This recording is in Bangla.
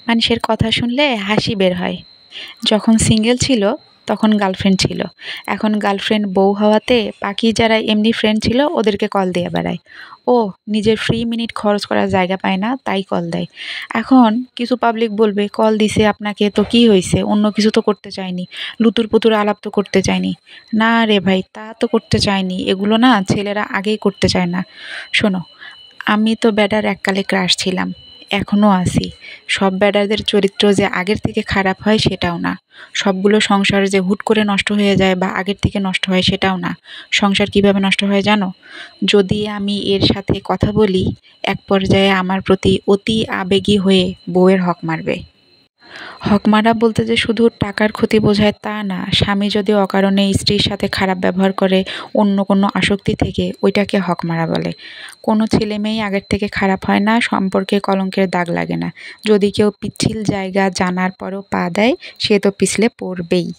মানুষের কথা শুনলে হাসি বের হয়। যখন সিঙ্গেল ছিল তখন গার্লফ্রেন্ড ছিল। এখন গার্লফ্রেন্ড বউ হওয়াতে বাকি যারা এমনি ফ্রেন্ড ছিল ওদেরকে কল দিয়ে বেড়ায়। ও নিজের ফ্রি মিনিট খরচ করার জায়গা পায় না তাই কল দেয়। এখন কিছু পাবলিক বলবে কল দিছে আপনাকে তো কি হইছে? অন্য কিছু তো করতে চায়নি। লুতুর-পুতুর আলাপ তো করতে চায়নি। না রে ভাই তা তো করতে চায়নি। এগুলো না ছেলেরা আগেই করতে চায় না। শোনো, আমি তো ব্যাটার এককালে ক্রাশ ছিলাম। এখনো আছি। সব ব্যাটাদের চরিত্র যে আগের থেকে খারাপ হয় সেটাও না। সবগুলো সংসার যে হুট করে নষ্ট হয়ে যায় বা আগের থেকে নষ্ট হয় সেটাও না। সংসার কিভাবে নষ্ট হয় জানো? যদি আমি এর সাথে কথা বলি, এক পর্যায়ে আমার প্রতি অতি আবেগী হয়ে বউয়ের হক মারবে। হক মারা বলতে যে শুধু টাকার ক্ষতি বোঝায় তা না। স্বামী যদি অকারণে স্ত্রীর সাথে খারাপ ব্যবহার করে অন্য কোনো আসক্তি থেকে, ওইটাকে হক মারা বলে। কোনো ছেলেমেয়েই আগের থেকে খারাপ হয় না, সম্পর্কে কলঙ্কের দাগ লাগে না। যদি কেউ পিচ্ছিল জায়গা জানার পরও পা দেয়, সে তো পিছলে পড়বেই।